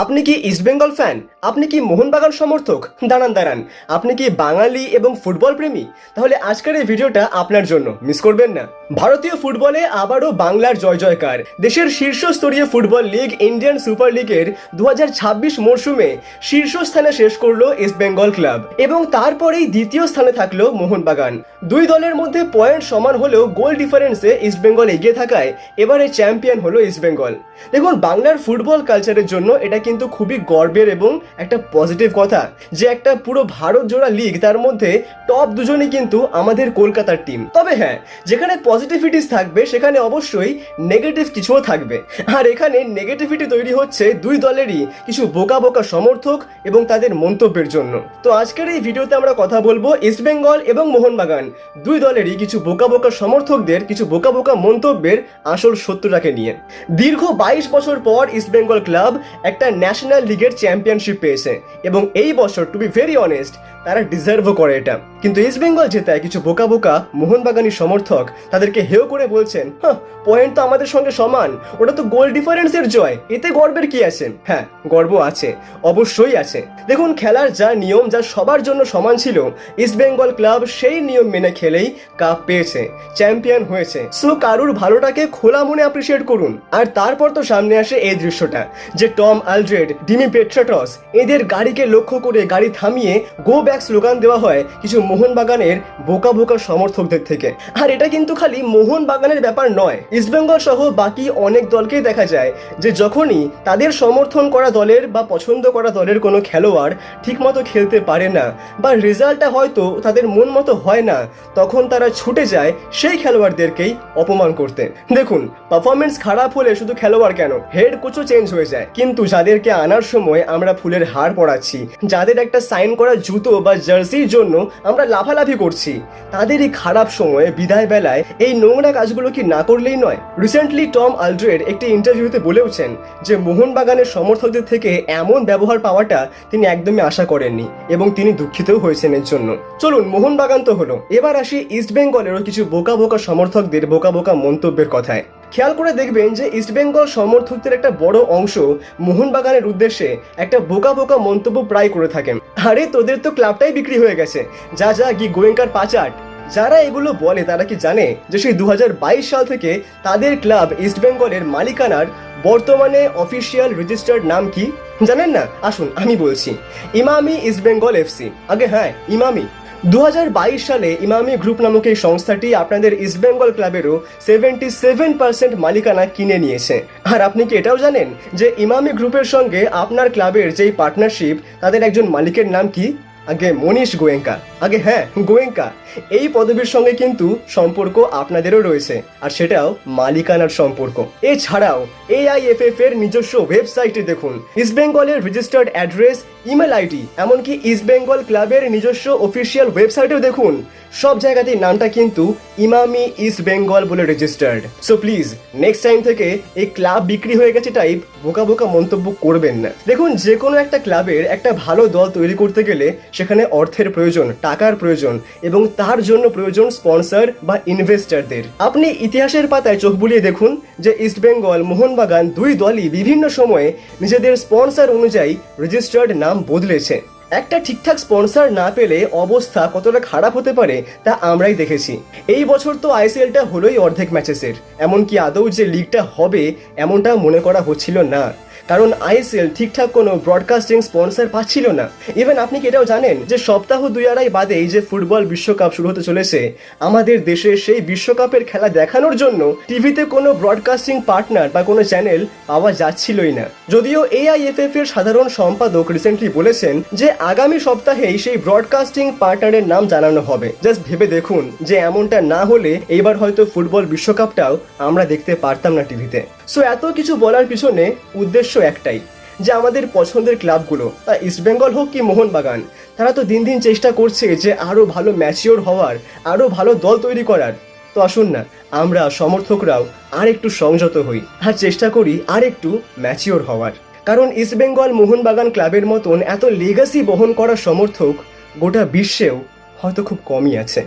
আপনি কি ইস্টবেঙ্গল ফ্যান? আপনি কি মোহনবাগান সমর্থক? দাঁড়ান, আপনি কি বাঙালি এবং ফুটবল প্রেমী? তাহলে আজকের এই ভিডিওটা আপনার জন্য, মিস করবেন না। ভারতীয় ফুটবলে আবারও বাংলার জয় জয়কার। দেশের শীর্ষস্তরীয় ফুটবল লিগ ইন্ডিয়ান সুপার লিগের 2026 মরশুমে শীর্ষস্থানে শেষ করলো ইস্টবেঙ্গল ক্লাব এবং তারপরেই দ্বিতীয় স্থানে থাকলো মোহনবাগান। দুই দলের মধ্যে পয়েন্ট সমান হলেও গোল ডিফারেন্সে ইস্টবেঙ্গল এগিয়ে থাকায় এবারে চ্যাম্পিয়ন হলো ইস্টবেঙ্গল। দেখুন, বাংলার ফুটবল কালচারের জন্য এটা কিন্তু খুবই গর্বের এবং একটা পজিটিভ কথা যে একটা পুরো ভারত জোড়া লিগ, তার মধ্যে টপ দুজনই কিন্তু আমাদের কলকাতার টিম। তবে হ্যাঁ, যেখানে পজিটিভিটিস থাকবে সেখানে অবশ্যই নেগেটিভ কিছুও থাকবে, আর এখানে নেগেটিভিটি তৈরি হচ্ছে দুই দলেরই কিছু বোকা বোকা সমর্থক এবং তাদের মন্তব্যের জন্য। তো আজকের এই ভিডিওতে আমরা কথা বলবো ইস্টবেঙ্গল এবং মোহনবাগান দুই দলেরই কিছু বোকা বোকা সমর্থকদের কিছু বোকা বোকা মন্তব্যের আসল সত্যটাকে নিয়ে। দীর্ঘ 22 বছর পর ইস্টবেঙ্গল ক্লাব একটা ন্যাশনাল লিগের চ্যাম্পিয়নশিপ পেয়েছে এবং এই বছর, টু বি ভেরি অনেস্ট, তারা ডিজার্ভও করে এটা। কিন্তু ইস্টবেঙ্গল জেতায় কিছু বোকা বোকা মোহনবাগানী সমর্থক তাদেরকে হেয় করে বলছেন, পয়েন্ট তো আমাদের সঙ্গে সমান, ওটা তো গোল ডিফারেন্সের জয়, এতে গর্বের কি আছে? হ্যাঁ, গর্ব আছে, অবশ্যই আছে। দেখুন, খেলার যা নিয়ম, যা সবার জন্য সমান ছিল, ইস্টবেঙ্গল ক্লাব সেই নিয়ম মেনে খেলেই কাপ পেয়েছে, চ্যাম্পিয়ন হয়েছে। সো কারুর ভালোটাকে খোলা মনে অ্যাপ্রিসিয়েট করুন। আর তারপর তো সামনে আসে এই দৃশ্যটা যে টম আলড্রেড, ডিমি পেট্রাটস এদের গাড়িকে লক্ষ্য করে গাড়ি থামিয়ে গো ব্যাক স্লোগান দেওয়া হয় কিছু মোহনবাগানের বোকা বোকা সমর্থকদের থেকে। আর এটা কিন্তু খালি মোহনবাগানের ব্যাপার নয়, ইস্টবেঙ্গল সহ বাকি অনেক দলকেই দেখা যায় যে যখনই তাদের সমর্থন করা দলের বা পছন্দ করা দলের কোনো খেলোয়াড় ঠিকমতো খেলতে পারে না বা রেজাল্টটা হয়তো তাদের মন মতো হয় না, তখন তারা ছুটে যায় সেই খেলোয়াড়দেরকেই অপমান করতে। দেখুন, পারফরমেন্স খারাপ হলে শুধু খেলোয়াড় কেন, হেড কোচও চেঞ্জ হয়ে যায়। কিন্তু যাদেরকে আনার সময় আমরা ফুলের হার পরাচ্ছি, যাদের একটা সাইন করা জুতো বা জার্সির জন্য আমরা লাফালাফি করছি, তাদেরই খারাপ সময়ে বিদায় বেলায় এই নোংরা কাজগুলো কি না করলেই নয়? রিসেন্টলি টম আলড্রেড একটি ইন্টারভিউতে বলেওছেন যে মোহনবাগানের সমর্থকদের থেকে এমন ব্যবহার পাওয়াটা তিনি একদমই আশা করেননি এবং তিনি দুঃখিতও হয়েছেন এর জন্য। চলুন, মোহনবাগান তো হলো, এবার আসি ইস্টবেঙ্গলেরও কিছু বোকা বোকা সমর্থকদের বোকা বোকা মন্তব্যের কথায়। খেয়াল করে দেখবেন যে ইস্টবেঙ্গল সমর্থকদের একটা বড় অংশ মোহনবাগানের উদ্দেশ্যে একটা বোকা বোকা মন্তব্য প্রায় করে থাকেন। আরে তোদের তো ক্লাবটাই বিক্রি হয়ে গেছে, যা গি গোয়েঙ্কার পাচাট। যারা এগুলো বলে তারা কি জানে যে সেই 2022 সাল থেকে তাদের ক্লাব ইস্টবেঙ্গলের মালিকানার বর্তমানে অফিসিয়াল রেজিস্টার্ড নাম কি জানেন না? আসুন আমি বলছি, ইমামি ইস্টবেঙ্গল এফসি। আগে হ্যাঁ, ইমামি। 2022 সালে ইমামি গ্রুপ নামক এই সংস্থাটি আপনাদের ইস্টবেঙ্গল ক্লাবেরও 77% মালিকানা কিনে নিয়েছে। আর আপনি কি এটাও জানেন যে ইমামি গ্রুপের সঙ্গে আপনার ক্লাবের যেই পার্টনারশিপ, তাদের একজন মালিকের নাম কি? আগে মনীষ গোয়েঙ্কা। আগে হ্যাঁ, গোয়েঙ্কা। এই পদবীর সঙ্গে কিন্তু সম্পর্ক আপনাদেরও রয়েছে, আর সেটাও মালিকানার সম্পর্ক। এছাড়াও AIFF এর নিজস্ব ওয়েবসাইটে দেখুন, ইস্টবেঙ্গলের রেজিস্টার্ড অ্যাড্রেস, ইমেল আইডি, এমনকি ইস্টবেঙ্গল ক্লাবের নিজস্ব অফিসিয়াল ওয়েবসাইটেও দেখুন, সব জায়গাতেই নামটা কিন্তু ইমামি ইস্টবেঙ্গল বলে registered. So please next time থেকে এই ক্লাব বিক্রি হয়ে গেছে টাইপ বোকা বোকা মন্তব্য করবেন না। দেখুন, যে কোনো একটা ক্লাবের একটা ভালো দল তৈরি করতে গেলে সেখানে অর্থের প্রয়োজন, টাকার প্রয়োজন এবং তার জন্য প্রয়োজন স্পন্সর বা ইনভেস্টরদের। আপনি ইতিহাসের পাতায় চোখ বুলিয়ে দেখুন যে ইস্টবেঙ্গল, মোহনবাগান দুই দলই বিভিন্ন সময়ে নিজেদের স্পন্সর অনুযায়ী রেজিস্টার্ড নাম বদলেছে। একটা ঠিকঠাক স্পন্সর না পেলে অবস্থা কতটা খারাপ হতে পারে তা আমরাই দেখেছি। এই বছর তো ICLটা হলোই অর্ধেক ম্যাচেসের, এমনকি আদৌ যে লিগটা হবে এমনটা মনে করা হচ্ছিল না, কারণ ICL ঠিকঠাক কোনো ব্রডকাস্টিং স্পন্সর পাচ্ছিল না। ইভেন আপনি কি এটাও জানেন যে সপ্তাহ 2-2.5 বাদেই যে ফুটবল বিশ্বকাপ শুরু হতে চলেছে, আমাদের দেশে সেই বিশ্বকাপের খেলা দেখানোর জন্য টিভিতে কোনো ব্রডকাস্টিং পার্টনার বা কোনো চ্যানেল পাওয়া যাচ্ছিলই না। যদিও AIFF এর সাধারণ সম্পাদক রিসেন্টলি বলেছেন যে আগামী সপ্তাহেই সেই ব্রডকাস্টিং পার্টনারের নাম জানানো হবে। জাস্ট ভেবে দেখুন যে এমনটা না হলে এইবার হয়তো ফুটবল বিশ্বকাপটাও আমরা দেখতে পারতাম না টিভিতে। সো এত কিছু বলার পিছনে উদ্দেশ্য একটাই, যে আমাদের পছন্দের ক্লাবগুলো, তা ইস্টবেঙ্গল হোক কি মোহনবাগান, তারা তো দিন দিন চেষ্টা করছে যে আরও ভালো ম্যাচিওর হওয়ার, আরও ভালো দল তৈরি করার। তো আসুন না, আমরা সমর্থকরাও আর একটু সংযত হই আর চেষ্টা করি আর একটু ম্যাচিওর হওয়ার। কারণ ইস্টবেঙ্গল মোহনবাগান ক্লাবের মতন এত লেগাসি বহন করা সমর্থক গোটা বিশ্বেও হয়তো খুব কমই আছে।